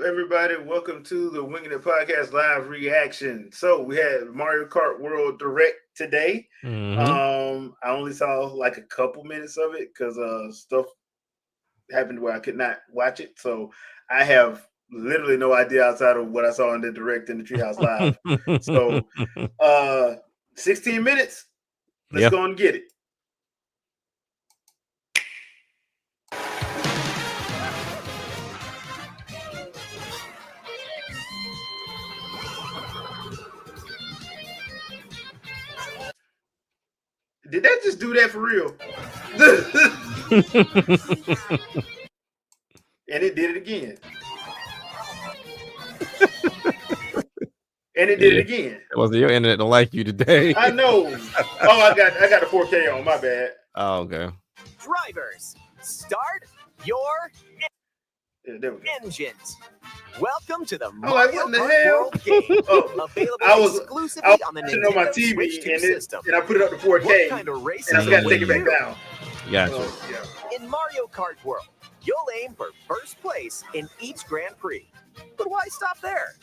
everybody? Welcome to the Winging It Podcast live reaction. So we had Mario Kart World Direct today. I only saw like a couple minutes of it because stuff happened where I could not watch it. So I have literally no idea outside of what I saw in the Direct in the Treehouse Live. So 16 minutes. Let's go and get it. Did that just do that for real? And it did it again. And it did it again. Well, your internet don't like you today. I know. Oh, I got a 4K on. My bad. Oh, okay. Drivers, start your engines. Welcome to the Mario Kart World game. Available exclusively on the Nintendo my TV Switch 2 and system. And I put it up to 4K. What kind of racing and I got to take it back down. Gotcha. In Mario Kart World, you'll aim for first place in each Grand Prix. But why stop there?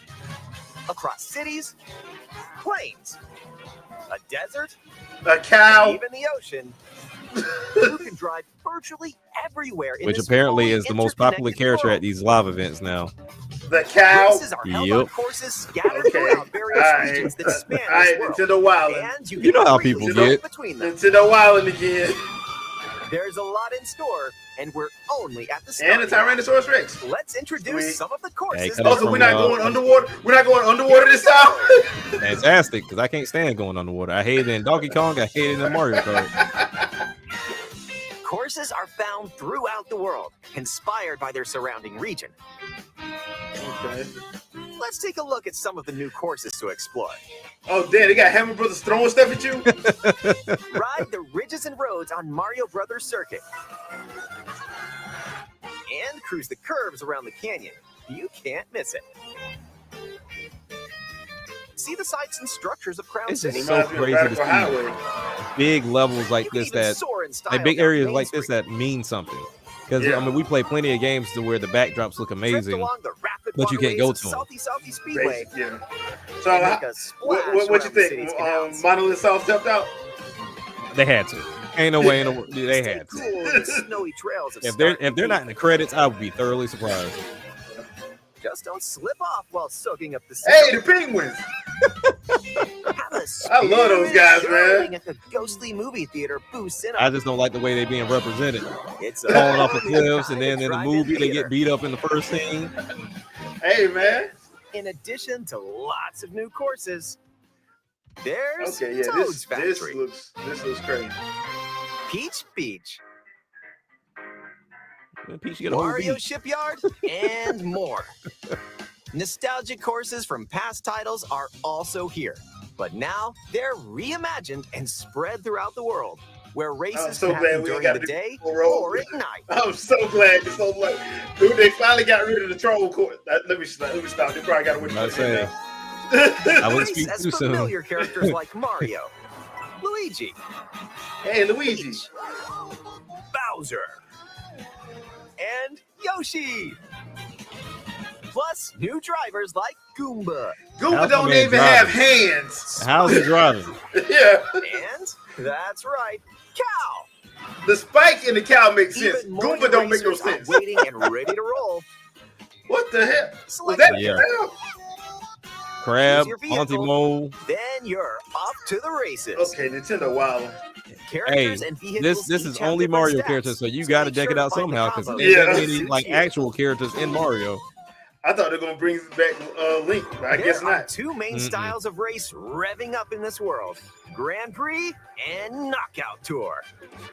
Across cities, plains, a desert, a cow, and even the ocean, you can drive virtually everywhere. Which apparently is the most popular character at these live events now. The cow. Races are held on courses scattered throughout various regions that span this world. Nintendo Wildin'. And you know how people get. Nintendo Wildin' again. There's a lot in store, and we're only at the start. And a Tyrannosaurus Rex. Let's introduce some of the courses. Also, we're not going underwater. We're not going underwater this time. Fantastic, because I can't stand going underwater. I hate it in Donkey Kong. I hate it in Mario Kart. Courses are found throughout the world, inspired by their surrounding region. Okay. Let's take a look at some of the new courses to explore. Oh, damn, they got Hammer Brothers throwing stuff at you? Ride the ridges and roads on Mario Brothers Circuit. And cruise the curves around the canyon. You can't miss it. See the sights and structures of Crown City. It's so crazy to see big levels like this, like big areas like this that mean something. Because I mean, we play plenty of games to where the backdrops look amazing, but you can't go to them. Salty Speedway. Yeah. So, what you think? Monolith Soft stepped out? They had to. Ain't no way in the world. They had to. Cool snowy trails of if they're not in the credits, I would be thoroughly surprised. Just don't slip off while soaking up the snow. Hey, the penguins! I love those guys, man. At the ghostly movie theater boosts in. I just don't like the way they're being represented. It's falling off the cliffs, and then in the movie they get beat up in the first scene. Hey, man. In addition to lots of new courses, there's Toad's Factory. This looks crazy. Peach Beach. Peach, Wario Shipyard, and more. Nostalgic courses from past titles are also here, but now they're reimagined and spread throughout the world, where races can happen during the day or at night. I'm so glad. Dude, they finally got rid of the troll course. Let me stop. They probably got to win. I wouldn't speak too soon. Familiar characters like Mario, Luigi, hey Luigi, Peach, Bowser, and Yoshi. Plus, new drivers like Goomba. Goomba don't even have hands. How's he driving? Yeah. And that's right, Cow. The spike in the cow makes sense. Goomba don't make no sense. Waiting and ready to roll. What the hell? Was that Crab, Auntie Mole. Then you're off to the races. Okay, Nintendo Wild. Hey, this is only Mario characters, so you got to deck it out somehow because there's any like actual characters in Mario. I thought they're gonna bring back Link, but I guess not. Two main styles of race revving up in this world: Grand Prix and Knockout Tour.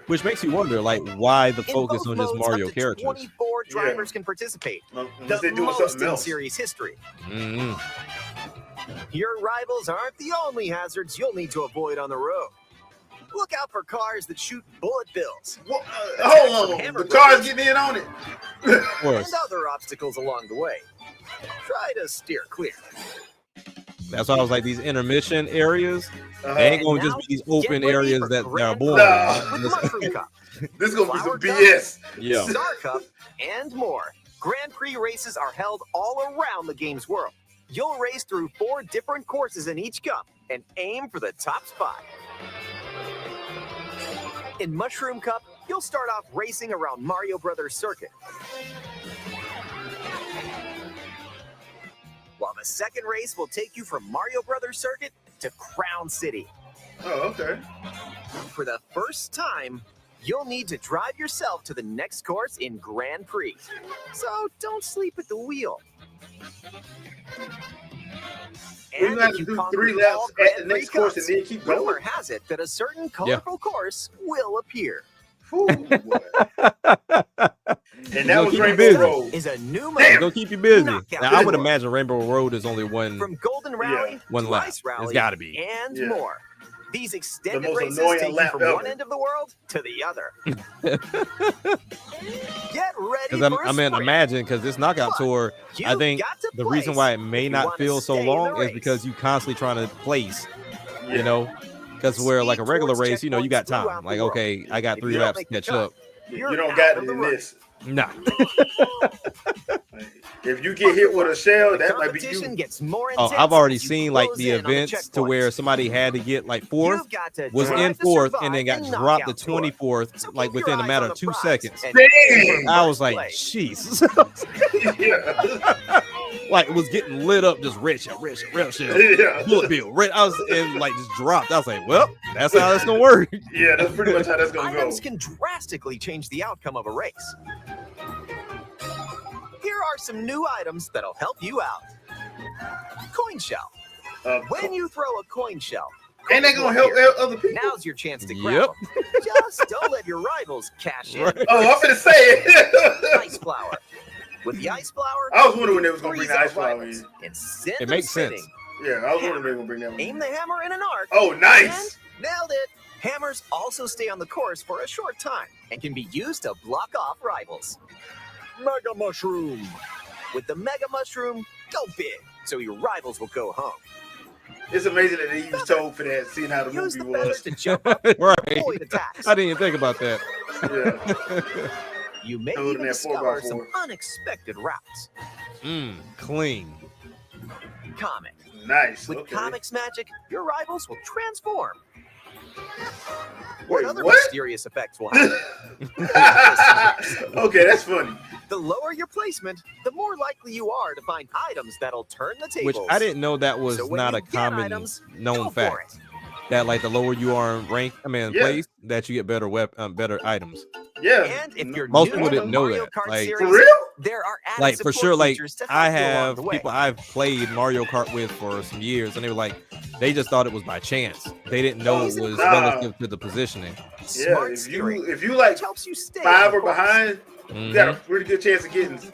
Which makes you wonder, like, why the focus on just Mario characters? 24 drivers can participate. The most in series history. Your rivals aren't the only hazards you'll need to avoid on the road. Look out for cars that shoot bullet bills. Hold on, the car's getting in on it. And other obstacles along the way. Try to steer clear. That's why I was like, these intermission areas, they ain't going to just be these open areas that are boring. With Mushroom Cup, this is going to be some BS. Yeah. Star Cup, and more. Grand Prix races are held all around the game's world. You'll race through 4 different courses in each cup and aim for the top spot. In Mushroom Cup, you'll start off racing around Mario Brothers Circuit. While the second race will take you from Mario Brothers Circuit to Crown City. Oh, okay. For the first time, you'll need to drive yourself to the next course in Grand Prix. So don't sleep at the wheel. We're gonna have to do 3 laps at the next course and then keep going. Rumor has it that a certain colorful course will appear. Ooh, and that was Rainbow Road. Is a new gonna keep you busy. Now I would imagine Rainbow Road is only one from Golden Rally, one lap. Ice Rally, It's got to be, and more. These extended most races annoying take you lap from ever. one end of the world to the other. Get ready for a sprint. imagine because this knockout tour, I think the reason why it may not feel so long is because you constantly trying to place, you know, because where like a regular race, you know, you got time. Like, okay, I got 3 laps to catch up. You don't got it in this. Nah. If you get hit with a shell, that might be you. Oh, I've already seen like the events to where somebody had to get like 4th, was in 4th, and then got dropped to 24th, like within a matter of 2 seconds. Damn. I was like, Jesus. Like it was getting lit up, just red shell, bullet bill, red. I was and like just dropped. I was like, well, that's how that's gonna work. Yeah, that's pretty much how that's gonna go. Items can drastically change the outcome of a race. Here are some new items that'll help you out. Coin shell. When you throw a coin shell, ain't that gonna help other people? Now's your chance to grab them. Just don't let your rivals cash in. Oh, I'm gonna say it. Ice flower. With the ice flower, I was wondering when they was gonna bring the ice flower in. It makes sense. Yeah, I was wondering when they were gonna bring that one. Aim the hammer in an arc. Oh, nice. Nailed it. Hammers also stay on the course for a short time and can be used to block off rivals. Mega Mushroom. With the Mega Mushroom, go big so your rivals will go home. It's amazing that they used Toad for that, seeing how the Use movie the feathers was. to jump up Right. avoid attacks. I didn't even think about that. Yeah. You may Toad even in that discover 4x4. some unexpected routes. Clean. Comic. Nice. With Okay. Comic's magic, your rivals will transform. Wait, What other what? mysterious effects will happen? Okay, that's funny. The lower your placement, the more likely you are to find items that'll turn the tables. Which I didn't know that was So when not you a get common items, go known for fact. it. That like the lower you are in rank, Yeah. place, that you get better better items. Yeah. And if you're Most new people to didn't know Mario that. Kart Like- series, For real? there are added Like for support sure, like features to help I you along have the way. people I've played Mario Kart with for some years, and they were like, they just thought it was by chance. They didn't know it was Nah. relative to the positioning. Yeah. Smart If steering, you like which helps you stay 5 on or course. behind, you got a really good chance of getting good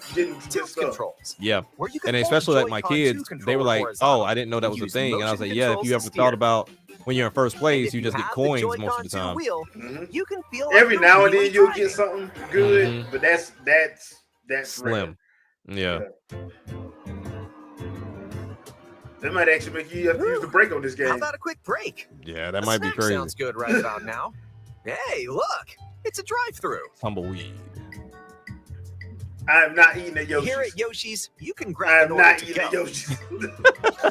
Tilt stuff. controls. Yeah. Where you can And hold especially like my Joy-Con kids, 2 they were controller like, horizontal. "Oh, I didn't know that was a Use thing." And I was motion like, "Yeah, if controls you to ever steer. thought about when you're in first And place, if you just get have the coins most Joy-Con of the 2 time." wheel, Mhm. you can feel like Every you're now and really then you'll driving. get something good, Mhm. but that's rare. Slim. Yeah. That might actually make you have to use the brake on this How game. about a quick break? Yeah, that A might be snack crazy. Sounds good right about now. Hey, look, it's a drive-through. Tumbleweed. I'm not eating at Yoshi's. Here at Yoshi's, you can grab I'm an order not to eating at go. Yoshi's.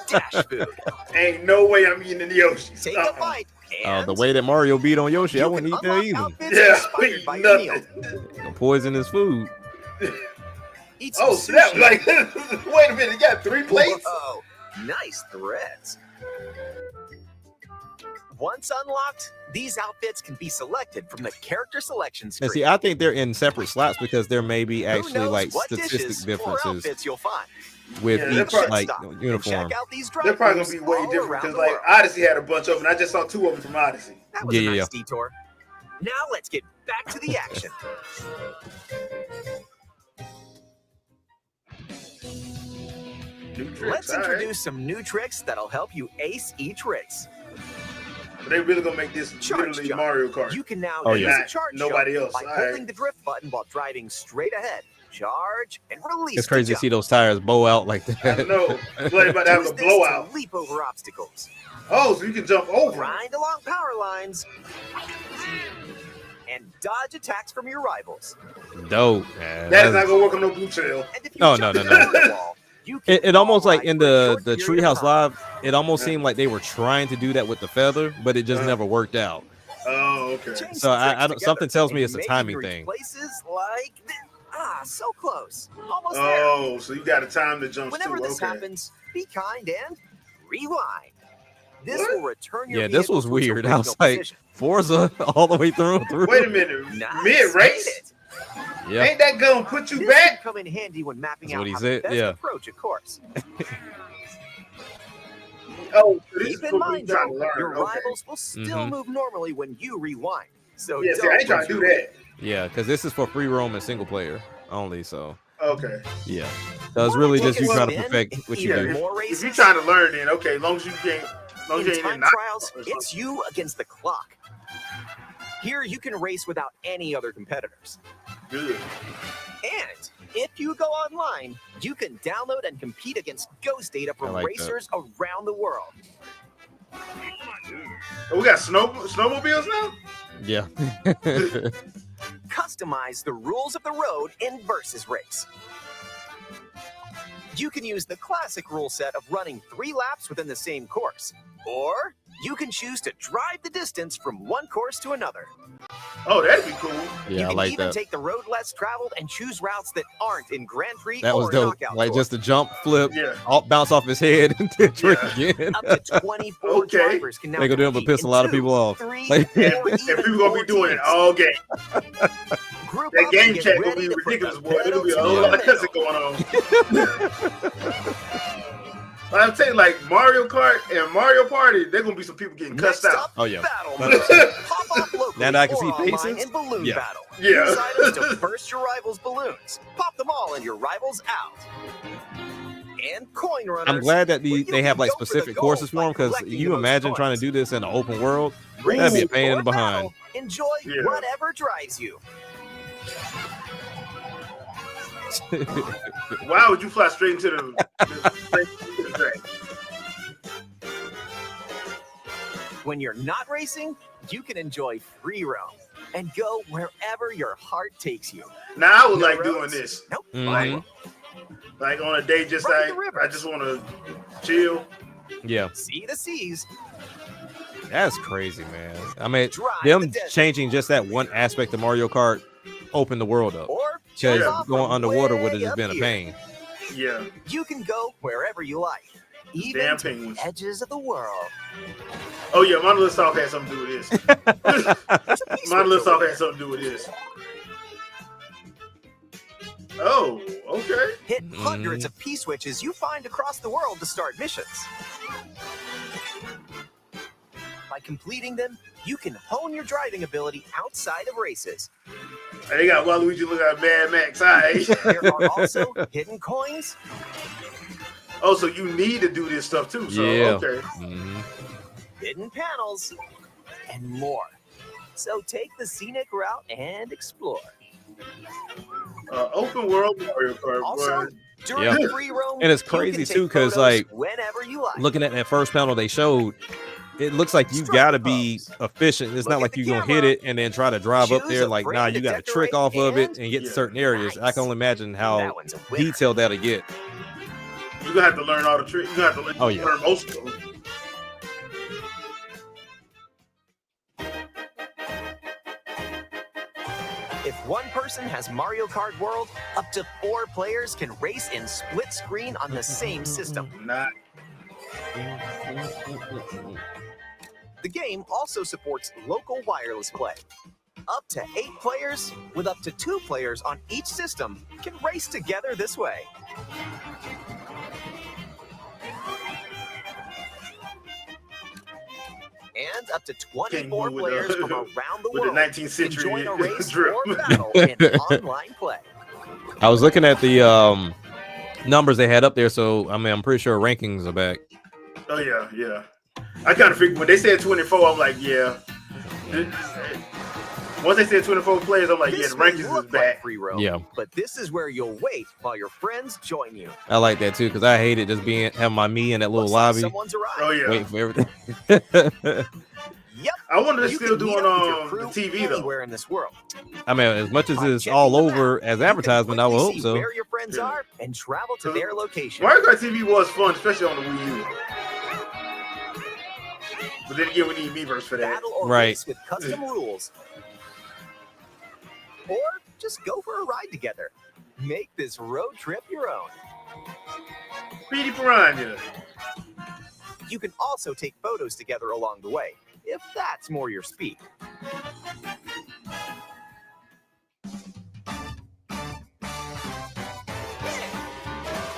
Dash food. Ain't no way I'm eating at Yoshi's. Take a bite. And The way that Mario beat on Yoshi, I you wouldn't can eat there unlock either. outfits Yeah, inspired by your meal. nothing. Poisonous food. Eat some Oh snap! sushi. Like, wait a minute, you got 3 plates? Whoa, nice threads. Once unlocked, these outfits can be selected from the character selection screen. And see, I think they're in separate slots because there may be Who actually knows like what statistic dishes or differences outfits you'll find. with Yeah, they're each probably- like Stop and uniform. Check out these They're probably gonna drive-thrus be way all different around because the like world. Odyssey had a bunch of them. And I just saw 2 of them from Odyssey. That was a Yeah, nice yeah. detour. Now let's get back to the action. New tricks, Let's all right. introduce some new tricks that'll help you ace each race. But they really gonna make this Charge literally jump. Mario Kart. You can now Oh, use yeah. a charge Nobody jump else. by All holding right. the drift button while driving straight ahead. Charge and release. It's crazy the to see jump. those tires bow out like I that. know. Play about to have Use a this blowout. to leap over obstacles. Oh, so you can jump over. Grind along power lines. And dodge attacks from your rivals. Dope, man. That's not gonna work on no blue shell. No. It almost like in the Treehouse Live, it almost seemed like they were trying to do that with the feather, but it just never worked out. Oh, okay. So I don't. Something tells me it's a timing thing. Places like so close, almost there. there. Oh, so you got a time to jump. Whenever this happens, be kind and rewind. This what? will return your this was weird. I was like, Forza all the way through. Wait a minute, mid race. Yeah. Ain't that gonna put you back? Come in handy when mapping That's out what he how said. the best Yeah. approach a course. Oh, keep in mind though, your rivals will still move normally when you rewind. So yeah, see, I ain't trying to do that. Yeah, because this is for free roam and single player only. So okay. Yeah. So it's really just you trying to perfect what you do. If you're trying to learn, then okay, as long as you can't. In time trials, it's you against the clock. Here, you can race without any other competitors. Good. And if you go online, you can download and compete against ghost data from racers around the world. Oh, we got snowmobiles now? Yeah. Customize the rules of the road in Versus Race. You can use the classic rule set of running 3 laps within the same course, or you can choose to drive the distance from one course to another. Oh, that'd be cool. Yeah, you can I like even that. take the road less traveled and choose routes that aren't in Grand Prix That was or dope. Knockout Like Tour. just a jump, flip, bounce off his head, and then trick again. Up to 24 drivers can now they gonna do it, but piss a lot of people off. 3, Like, or and people gonna be doing it all game. That game chat gonna be ridiculous, boy. There'll be a whole lot of cussing going on. I'm saying, like Mario Kart and Mario Party, there's gonna be some people getting cussed out. Oh yeah. Now that I can see faces. Yeah. Battle. Yeah. Use items to burst your rivals' balloons. Pop them all and your rivals out. And coin runners. I'm glad that they have like specific courses for them, because you imagine trying to do this in the open world, that'd be a pain in the behind. Enjoy whatever drives you. Why would you fly straight into the track? When you're not racing, you can enjoy free roam and go wherever your heart takes you. Now I would like doing this. Nope. Like on a day, just like I just want to chill. Yeah. See the seas. That's crazy, man. I mean, them changing just that one aspect of Mario Kart opened the world up. Because going underwater would have just been a pain. Yeah. You can go wherever you like, even to the edges of the world. Oh yeah, Monolith Soft had something to do with this. Monolith Soft had something to do with this. Oh, okay. Hit hundreds of P-switches you find across the world to start missions. By completing them, you can hone your driving ability outside of races. They got Waluigi looking at Mad Max. All right. There are also hidden coins. Oh, so you need to do this stuff too. So okay. Hidden panels and more. So take the scenic route and explore. Open world Mario Kart. Also, during free roam, and it's crazy too, because like whenever you like. looking at that first panel they showed, it looks like you got to be efficient. It's not like you're going to hit it and then try to drive up there. Like, nah, you got to trick off of it and get to certain areas. I can only imagine how detailed that'll get. You're going to have to learn all the tricks. You're going to have to learn most of them. If one person has Mario Kart World, up to 4 players can race in split screen on the same system. The game also supports local wireless play. Up to 8 players, with up to 2 players on each system, can race together this way. And up to 24 players from around the world the 19th century can join a race or battle in online play. I was looking at the numbers they had up there, so I mean, I'm pretty sure rankings are back. Oh yeah, yeah. I kind of figured when they said 24, I'm like, yeah. Once they said 24 players, I'm like, yeah, the rankings is back. Free roam, yeah, but this is where you'll wait while your friends join you. I like that too, because I hated just having me in that little lobby. Someone's arrived. Oh yeah, waiting for everything. Yep. I wonder if You they're still can meet doing up with your the crew TV though. anywhere in this world. I mean, as much as By it's checking all the over map, as you can advertisement, I would quickly hope see so. where your friends are and travel to their location. Mario Kart TV was fun, especially on the Wii U. But then again, we need Miiverse for that. Battle or Right. race with custom rules. Or just go for a ride together. Make this road trip your own. Speedy Piranha. You can also take photos together along the way, if that's more your speed.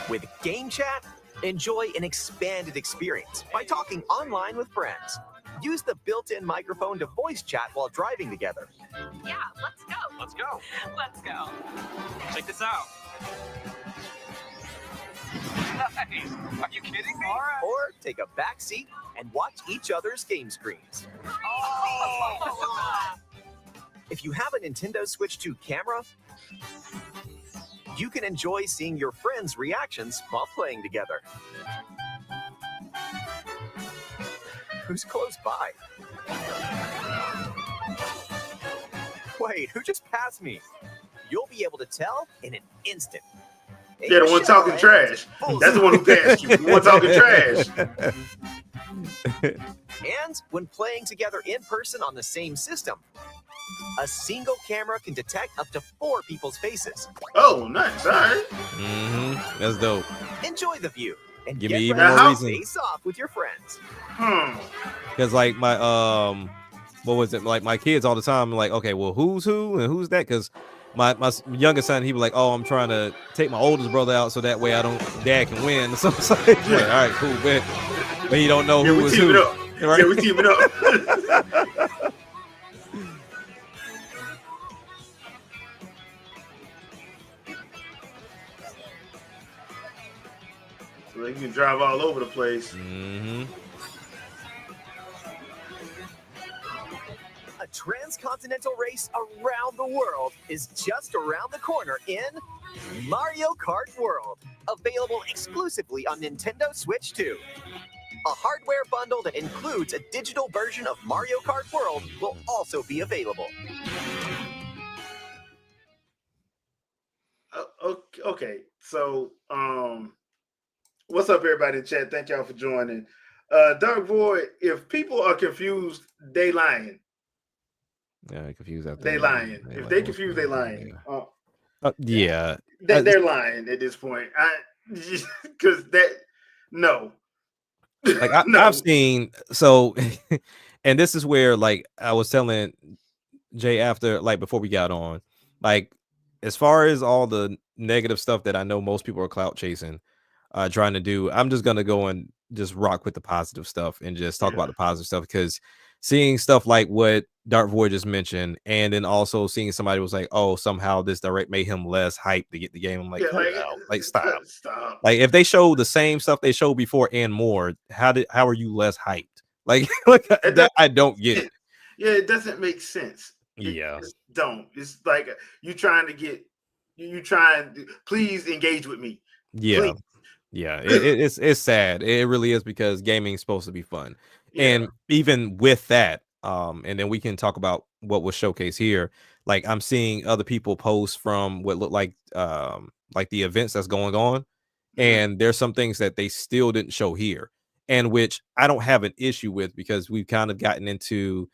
With Game Chat, enjoy an expanded experience by talking online with friends. Use the built-in microphone to voice chat while driving together. Yeah, let's go. Let's go. Let's go. Check this out. Nice. Are you kidding me? All right. Or take a back seat and watch each other's game screens. Oh. If you have a Nintendo Switch 2 camera, you can enjoy seeing your friends' reactions while playing together. Who's close by? Wait, who just passed me? You'll be able to tell in an instant. Yeah, the one talking trash. That's the one who passed you. The one talking trash. And when playing together in person on the same system, a single camera can detect up to 4 people's faces. Oh, nice. All right. That's dope. Enjoy the view and Give get me even ready more to reason. face off with your friends. Because like my what was it? Like my kids all the time like, okay, well, who's who and who's that? Because my youngest son, he was like, oh, I'm trying to take my oldest brother out so that way dad can win. So it's like, like, all right, cool, but he don't know who was who. Right? Yeah, we teaming up. So they can drive all over the place. A transcontinental race around the world is just around the corner in Mario Kart World, available exclusively on Nintendo Switch 2. A hardware bundle that includes a digital version of Mario Kart World will also be available. Okay, so what's up, everybody in chat? Thank y'all for joining. Dark Void, if people are confused, they lying. Yeah, confused out there. They lying. If they confused, they lying. Yeah, they're lying at this point. Because no. Like I've seen so, and this is where like I was telling Jay after like before we got on, like as far as all the negative stuff that I know most people are clout chasing, trying to do, I'm just gonna go and just rock with the positive stuff and just talk about the positive stuff, because seeing stuff like what Dark Void just mentioned, and then also seeing somebody was like, oh, somehow this direct made him less hyped to get the game. I'm like, stop. Like if they show the same stuff they showed before and more, how are you less hyped? Like that, I don't get it. Yeah, it doesn't make sense. Yeah, don't. It's like you trying to please engage with me. Yeah. Please. Yeah, it's sad. It really is, because gaming is supposed to be fun. And even with that, and then we can talk about what was showcased here. Like I'm seeing other people post from what look like the events that's going on, and there's some things that they still didn't show here, and which I don't have an issue with, because we've kind of gotten into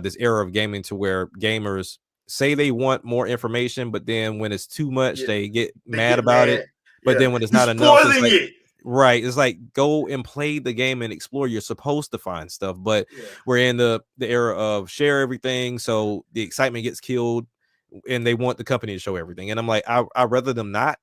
this era of gaming to where gamers say they want more information, but then when it's too much, they get mad about it. But then when it's not enough, it's like, right, it's like go and play the game and explore. You're supposed to find stuff, but we're in the era of share everything, so the excitement gets killed, and they want the company to show everything. And I'm like, I'd rather them not,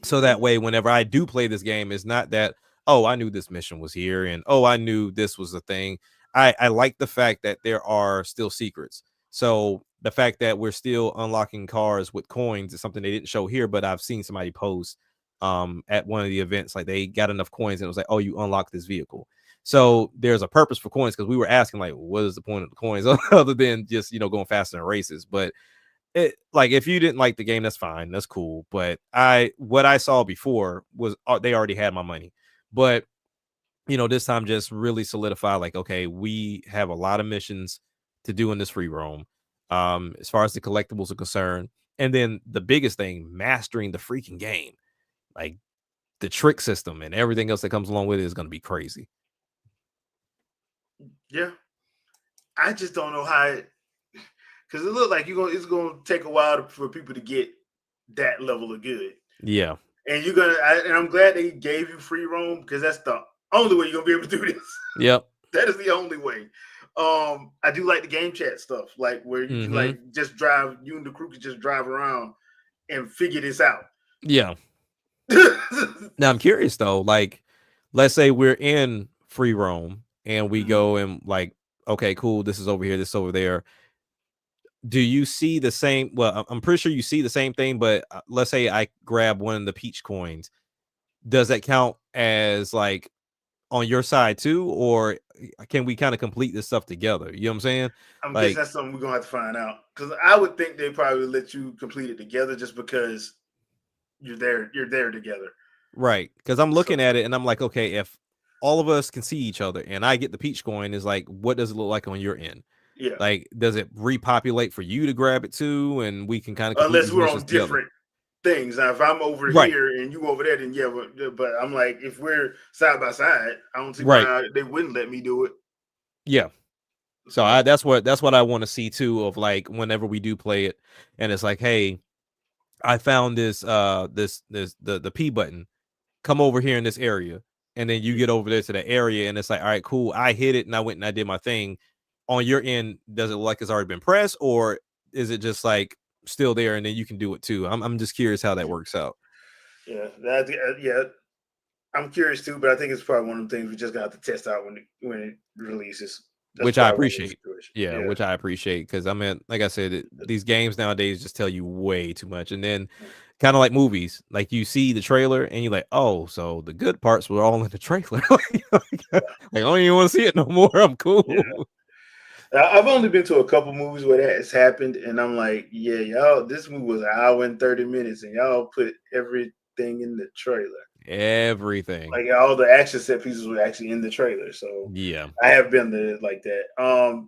so that way whenever I do play this game, it's not that, oh, I knew this mission was here, and oh, I knew this was the thing. I like the fact that there are still secrets. So the fact that we're still unlocking cars with coins is something they didn't show here, but I've seen somebody post at one of the events, like they got enough coins and it was like, oh, you unlock this vehicle. So there's a purpose for coins, because we were asking like, what is the point of the coins other than just, going faster in races? But it, like, if you didn't like the game, that's fine, that's cool. But what I saw before was they already had my money. But this time just really solidify, like, okay, we have a lot of missions to do in this free roam. As far as the collectibles are concerned. And then the biggest thing, mastering the freaking game. Like the trick system and everything else that comes along with it is going to be crazy. Yeah. I just don't know how because it looks like it's gonna take a while for people to get that level of good. Yeah. And and I'm glad they gave you free roam because that's the only way you're gonna be able to do this. Yep. That is the only way. I do like the game chat stuff, like where you can like just drive, you and the crew can just drive around and figure this out. Yeah. Now I'm curious though, like, let's say we're in free roam and we go and like, okay, cool, this is over here, this is over there. Do you see the same? Well, I'm pretty sure you see the same thing, but let's say I grab one of the peach coins. Does that count as like on your side too, or can we kind of complete this stuff together? You know what I'm saying? I'm Like, guessing that's something we're gonna have to find out because I would think they probably let you complete it together just because you're there together. right. Because I'm looking at it and I'm like, okay, if all of us can see each other and I get the peach coin, is like, what does it look like on your end? Yeah. Like, does it repopulate for you to grab it too? And we can kind of unless we're on different things. Now, if I'm over here and you over there, then yeah. But I'm like, if we're side by side, I don't see why they wouldn't let me do it. Yeah. So that's what I want to see too. Of like, whenever we do play it, and it's like, hey, I found this the P button. Come over here in this area, and then you get over there to the area, and it's like, all right, cool. I hit it, and I went and I did my thing. On your end, does it look like it's already been pressed, or is it just like still there, and then you can do it too? I'm just curious how that works out. Yeah, I'm curious too, but I think it's probably one of the things we just got to test out when it releases. Which I appreciate. Yeah, which I appreciate because I mean, like I said, these games nowadays just tell you way too much, and then kind of like movies, like you see the trailer and you're like, oh, so the good parts were all in the trailer. I don't even want to see it no more. I'm cool. Yeah. I've only been to a couple movies where that has happened, and I'm like, yeah, y'all, this movie was an hour and 30 minutes, and y'all put everything in the trailer. Everything. Like all the action set pieces were actually in the trailer. So yeah, I have been there like that.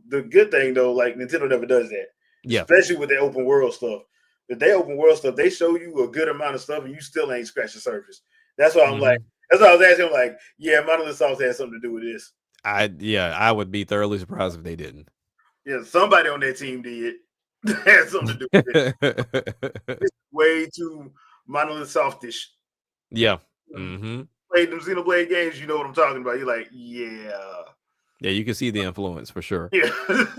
The good thing though, like Nintendo never does that. Yeah. Especially with the open world stuff. If they open world stuff, they show you a good amount of stuff and you still ain't scratched the surface. That's why I'm like, that's why I was asking him, like, yeah, Monolith Soft had something to do with this. I would be thoroughly surprised if they didn't. Yeah, somebody on that team did. Had something to do with it. It's way too Monolith Softish. Yeah. Played them Xenoblade games, you know what I'm talking about. You're like, yeah. Yeah, you can see the influence for sure. Yeah.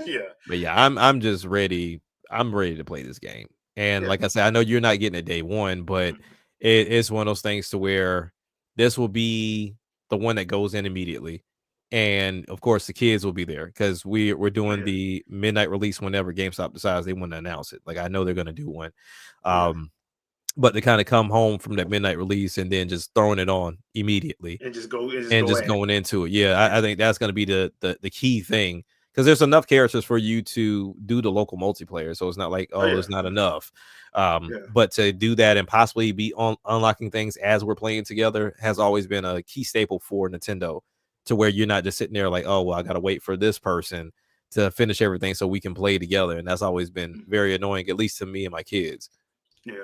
Yeah. But yeah, I'm just ready. I'm ready to play this game. And like I said, I know you're not getting it day one, but it's one of those things to where this will be the one that goes in immediately. And of course, the kids will be there because we're doing the midnight release whenever GameStop decides they want to announce it. Like I know they're going to do one. But to kind of come home from that midnight release and then just throwing it on immediately and just going into it. Yeah, I think that's going to be the key thing because there's enough characters for you to do the local multiplayer. So it's not like, it's not enough. But to do that and possibly be unlocking things as we're playing together has always been a key staple for Nintendo, to where you're not just sitting there like, oh, well, I got to wait for this person to finish everything so we can play together. And that's always been very annoying, at least to me and my kids. Yeah.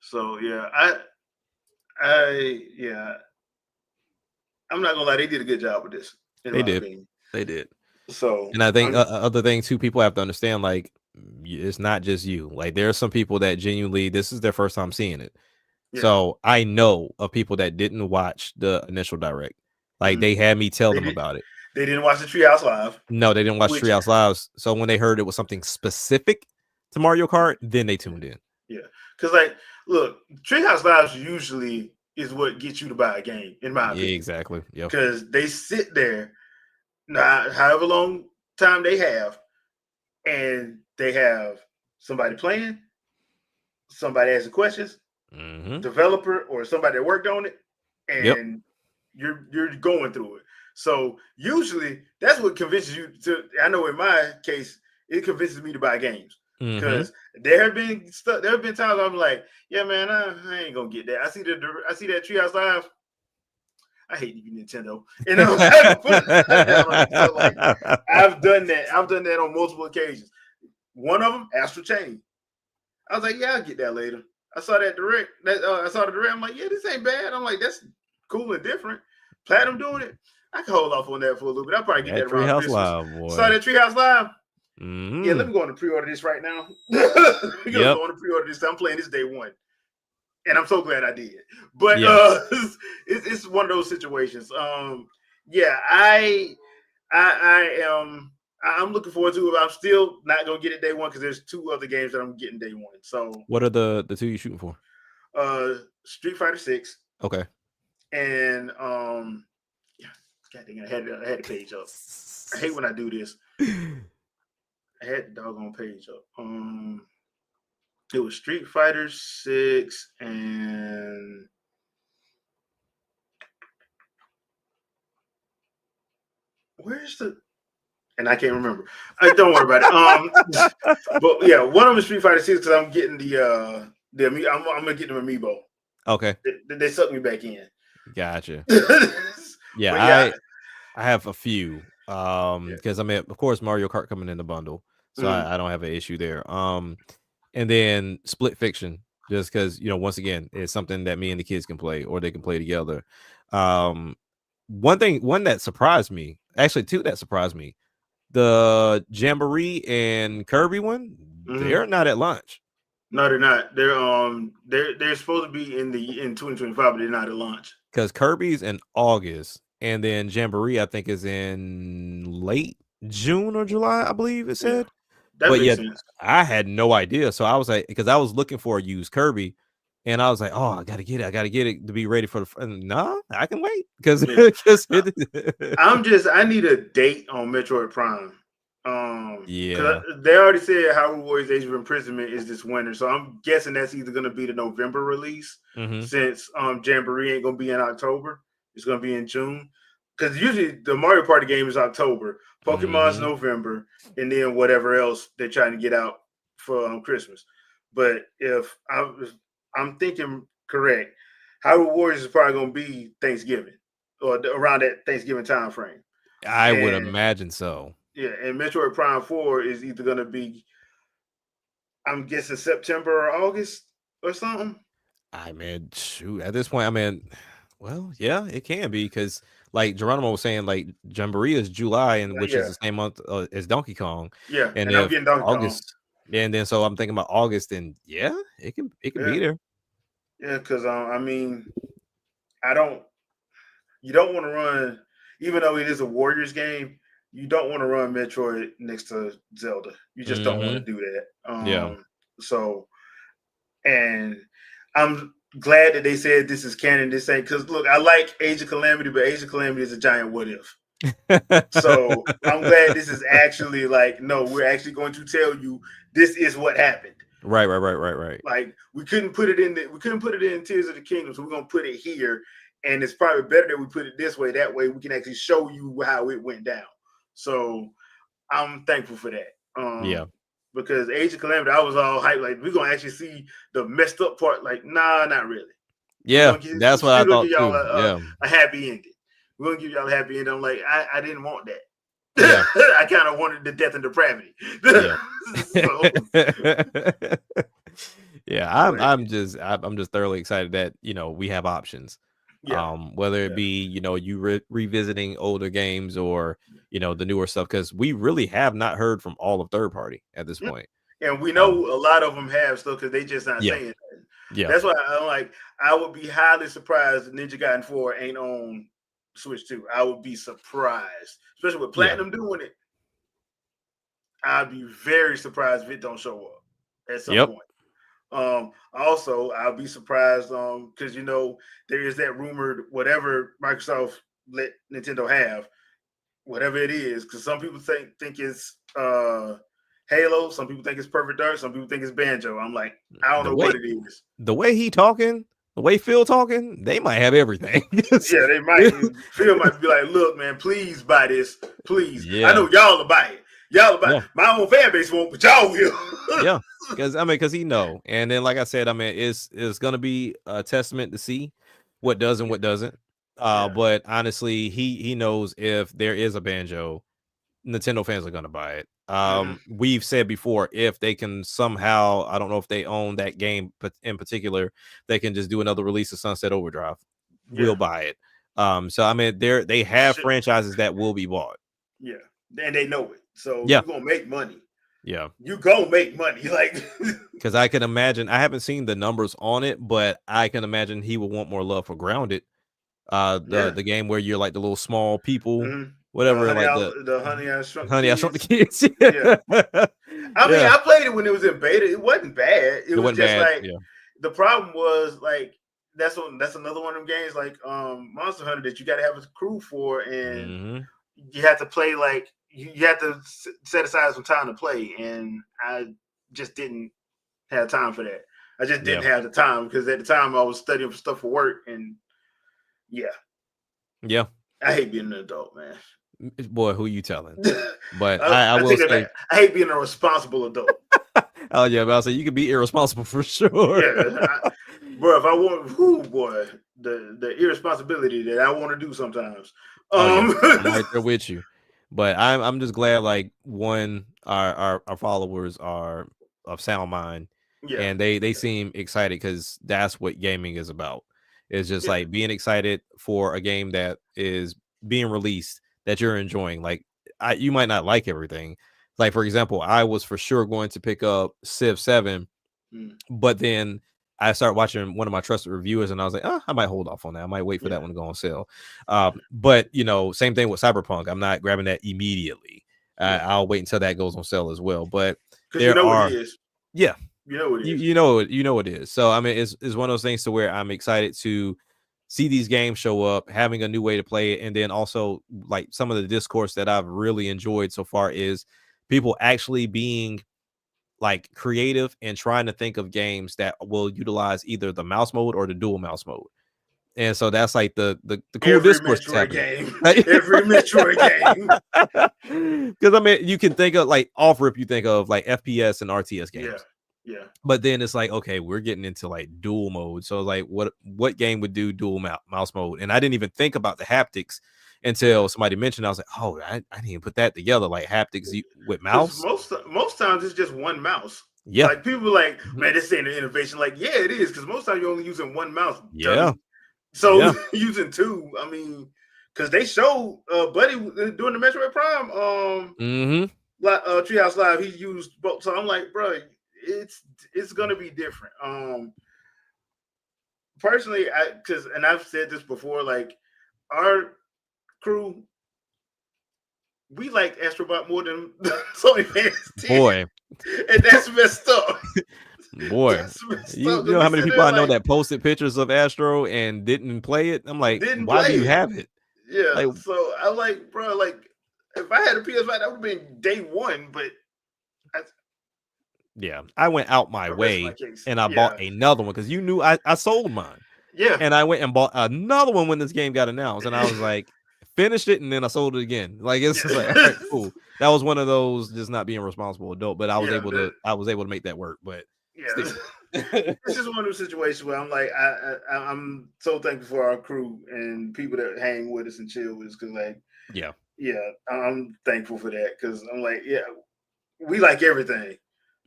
So yeah, I'm not gonna lie, they did a good job with this. They did. So, and I think other things too, people have to understand, like, it's not just you. Like, there are some people that genuinely this is their first time seeing it. Yeah. So I know of people that didn't watch the initial direct. Like, they had me tell them about it. They didn't watch the Treehouse Live. No, they didn't watch Treehouse Live. So when they heard it was something specific to Mario Kart, then they tuned in. Yeah, because like, look, Treehouse Live usually is what gets you to buy a game, in my opinion. Exactly. Yeah. Because they sit there, however long time they have, and they have somebody playing, somebody asking questions, developer or somebody that worked on it, and you're going through it. So usually that's what convinces you to. I know in my case, it convinces me to buy games. Because there have been times I'm like, yeah, man, I ain't gonna get that. I see that Treehouse Live. I hate you, Nintendo. And I'm put it down. So like, I've done that. I've done that on multiple occasions. One of them, Astral Chain. I was like, yeah, I'll get that later. I saw that direct. I saw the direct. I'm like, yeah, this ain't bad. I'm like, that's cool and different. Platinum doing it. I can hold off on that for a little bit. I'll probably get that around Treehouse Christmas. Live, boy. Saw that Treehouse Live. Mm-hmm. Yeah, let me go on and pre-order this right now. We're gonna go on and pre-order this. I'm playing this day one, and I'm so glad I did. But it's one of those situations. Yeah, I'm looking forward to it. I'm still not gonna get it day one because there's 2 other games that I'm getting day one. So what are the 2 you shooting for? Street Fighter 6. Okay. And yeah, God dang, I had the page up. I hate when I do this. I had the doggone page up. It was Street Fighter 6 and where's the? And I can't remember. Don't worry about it. But yeah, one of them is Street Fighter 6 because I'm getting the I'm gonna get them amiibo. Okay. They sucked me back in. Gotcha. Yeah, I have a few. Because I mean, of course, Mario Kart coming in the bundle, so I don't have an issue there. And then Split Fiction, just because once again, it's something that me and the kids can play, or they can play together. One that surprised me, actually 2 that surprised me, the Jamboree and Kirby one, they're not at launch. No, they're not. They're supposed to be in 2025, but they're not at launch. Because Kirby's in August, and then Jamboree I think is in late June or July, I believe it said. That makes sense. I had no idea, so I was like, because I was looking for a used Kirby, and I was like, oh, I gotta get it to be ready for the. No, I can wait because I need a date on Metroid Prime. Yeah, they already said Hyrule Warriors: Age of Imprisonment is this winter, so I'm guessing that's either going to be the November release, since Jamboree ain't going to be in October. It's going to be in June, because usually the Mario Party game is October, Pokemon's November, and then whatever else they're trying to get out for Christmas. But if I'm thinking correct, Hyrule Warriors is probably going to be Thanksgiving or around that Thanksgiving time frame. I would imagine so. Yeah, and Metroid Prime 4 is either going to be, I'm guessing, September or August or something. I mean, shoot, at this point, I mean, well, yeah, it can be, because like Geronimo was saying, like Jamboree is July, and which is the same month as Donkey Kong. Yeah, and I'm getting Donkey August, Kong. And then so I'm thinking about August, and yeah, it can be there. Yeah, because I mean, you don't want to run, even though it is a Warriors game, you don't want to run Metroid next to Zelda. You just don't want to do that. So, and I'm glad that they said this is canon. This ain't, because look, I like Age of Calamity, but Age of Calamity is a giant what if. So I'm glad this is actually like, no, we're actually going to tell you this is what happened. Right. Like we couldn't put it in Tears of the Kingdom, so we're gonna put it here, and it's probably better that we put it this way. That way we can actually show you how it went down. So I'm thankful for that. Because Age of Calamity, I was all hyped, like we're gonna actually see the messed up part. Like, nah, not really. Yeah, that's what I thought y'all too. A happy ending. We're gonna give y'all a happy ending. I'm like, I didn't want that. Yeah. I kind of wanted the death and depravity. I'm just thoroughly excited that we have options. Whether it be you revisiting older games or the newer stuff, because we really have not heard from all of third party at this point, and we know a lot of them have stuff because they just not saying that. Yeah, that's why I'm like, I would be highly surprised if Ninja Gaiden 4 ain't on Switch 2. I would be surprised, especially with Platinum doing it. I'd be very surprised if it don't show up at some point. Also, I'll be surprised because there is that rumored whatever Microsoft let Nintendo have, whatever it is, because some people think it's Halo, some people think it's Perfect Dark, some people think it's Banjo. I'm like, I don't know what it is. The way he talking, the way Phil talking, they might have everything. Yeah, they might. Phil might be like, look, man, please buy this, please. I know y'all will buy it. Y'all about my own fan base won't, but y'all will. because he know. And then, like I said, it's gonna be a testament to see what does and what doesn't. But honestly, he knows if there is a Banjo, Nintendo fans are gonna buy it. We've said before, if they can somehow, I don't know if they own that game, but in particular, they can just do another release of Sunset Overdrive. We'll buy it. So I mean, they have franchises that will be bought. Yeah, and they know it. So Yeah. you're gonna make money. Yeah, you gonna make money, like because I can imagine. I haven't seen the numbers on it, but I can imagine he would want more love for Grounded. The game where you're like the little small people, whatever, honey, like the Honey I Shrunk the Kids. Yeah. I mean, I played it when it was in beta. It wasn't bad. It was just bad. like the problem was like that's another one of them games like Monster Hunter that you got to have a crew for, and you have to play like you have to set aside some time to play, and I just didn't have time for that. I just didn't have the time because at the time I was studying for stuff for work, and I hate being an adult, man. Boy, who you telling? But I will say, I hate being a responsible adult. Oh yeah, but I'll say you can be irresponsible for sure. Bro, if I want, the irresponsibility that I want to do sometimes. I'm right there with you. But I'm just glad like our followers are of sound mind, and they seem excited because that's what gaming is about. It's just like being excited for a game that is being released that you're enjoying. Like you might not like everything. Like for example, I was for sure going to pick up Civ 7, but then I started watching one of my trusted reviewers, and I was like, I might hold off on that. I might wait for that one to go on sale. But same thing with Cyberpunk. I'm not grabbing that immediately. I'll wait until that goes on sale as well. But there what it is. Yeah. You know what it is. You know it is. So I mean, it's one of those things to where I'm excited to see these games show up, having a new way to play it, and then also like some of the discourse that I've really enjoyed so far is people actually being like creative and trying to think of games that will utilize either the mouse mode or the dual mouse mode. And so that's like the cool discourse game. Every Metroid game. Because I mean, you can think of like off rip, you think of like FPS and RTS games. Yeah. But then it's like, okay, we're getting into like dual mode. So like what game would do dual mouse mode? And I didn't even think about the haptics until somebody mentioned. I was like, oh, I didn't even put that together, like haptics with mouse. Most times it's just one mouse. Yeah. Like people like, man, this ain't an innovation. Like, yeah, it is, because most times you're only using one mouse. Yeah. So using two, I mean, because they showed Buddy during the Metroid Prime Treehouse Live, he used both. So I'm like, bro, it's gonna be different. Personally, and I've said this before, like our crew, we like Astrobot more than Sony fans did. Boy, and that's messed up. Boy, you know how many people I know that posted pictures of Astro and didn't play it? I'm like, why do you have it? Yeah, like, so I'm like, bro, like if I had a PS5, that would have been day one, but I went out my way and I bought another one because you knew I sold mine. Yeah. And I went and bought another one when this game got announced. And I was like, finished it and then I sold it again. Like it's just like, all right, cool. That was one of those just not being responsible adult, but I was able to make that work. But it's just one of those situations where I'm like, I'm so thankful for our crew and people that hang with us and chill with us, because like I'm thankful for that, because I'm like, we like everything.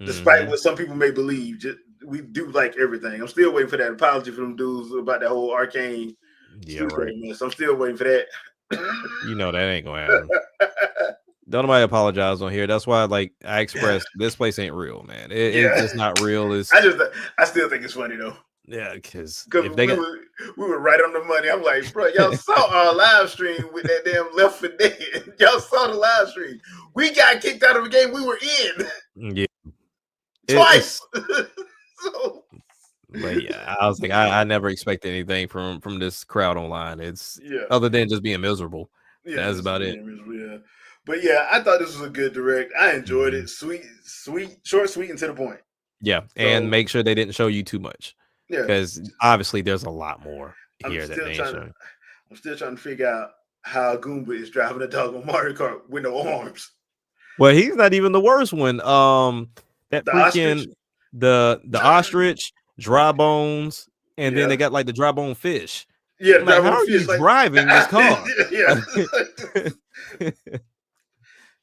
Despite what some people may believe, we do like everything. I'm still waiting for that apology from them dudes about that whole Arcane. Mess. I'm still waiting for that. You know that ain't gonna happen. Don't nobody apologize on here. That's why, like I expressed, this place ain't real, man. It's not real. I still think it's funny though. Yeah, because we were right on the money. I'm like, bro, y'all saw our live stream with that damn Left 4 Dead. Y'all saw the live stream. We got kicked out of a game we were in. Yeah. Twice. But yeah, I was like, I never expected anything from this crowd online. It's other than just being miserable. That's about it. But I thought this was a good direct. I enjoyed it. Sweet, short, sweet, and to the point. Yeah, and make sure they didn't show you too much. Yeah, because obviously there's a lot more here that they ain't showing. I'm still trying to figure out how Goomba is driving a dog on Mario Kart with no arms. Well, he's not even the worst one. That freaking the ostrich, dry bones, and then they got like the dry bone fish. Yeah, Like, how are you driving this car? Yeah.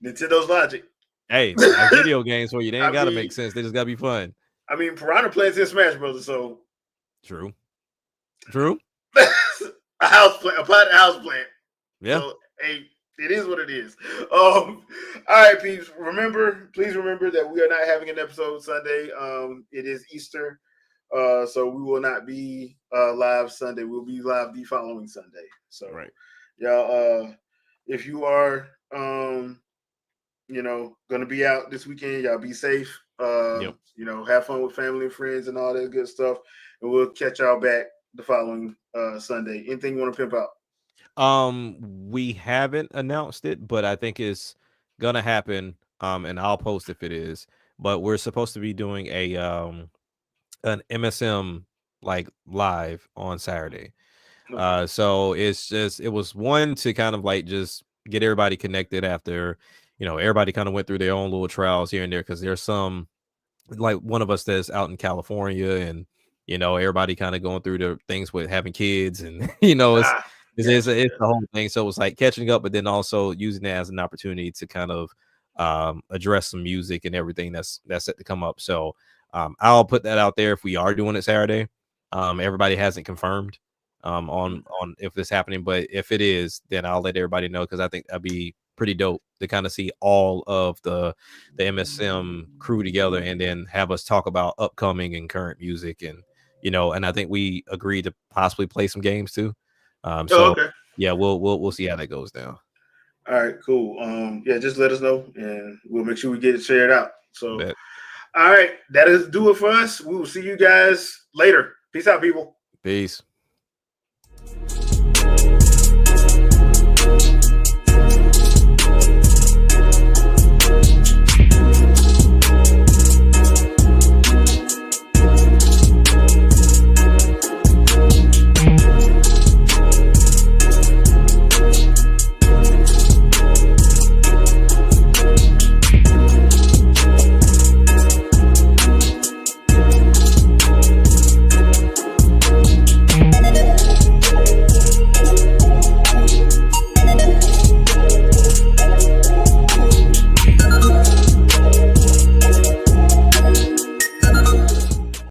Nintendo's logic. Hey, that's video games for you. They ain't got to make sense. They just got to be fun. I mean, Piranha plays in Smash Brothers, so true. A house plant, apply the house plant. Yeah. So, hey, it is what it is. All right, peeps. Please remember that we are not having an episode Sunday. It is Easter, so we will not be live Sunday. We'll be live the following Sunday. So, right, y'all. If you are, gonna be out this weekend, y'all be safe. Have fun with family and friends and all that good stuff. And we'll catch y'all back the following Sunday. Anything you want to pimp out? We haven't announced it, but I think it's gonna happen. And I'll post if it is. But we're supposed to be doing an MSM like live on Saturday. Okay. So it was one to kind of like just get everybody connected after, everybody kind of went through their own little trials here and there, because there's some, like one of us that's out in California, and everybody kind of going through the things with having kids, and it's the whole thing. So it was like catching up, but then also using it as an opportunity to kind of address some music and everything that's set to come up. So I'll put that out there if we are doing it Saturday. Everybody hasn't confirmed on if this happening, but if it is, then I'll let everybody know, because I think that'd be pretty dope to kind of see all of the MSM crew together, and then have us talk about upcoming and current music, and and I think we agreed to possibly play some games too. Okay. Yeah, we'll see how that goes down. All right, cool. Just let us know, and we'll make sure we get it shared out. So, all right, that is do it for us. We will see you guys later. Peace out, people. Peace.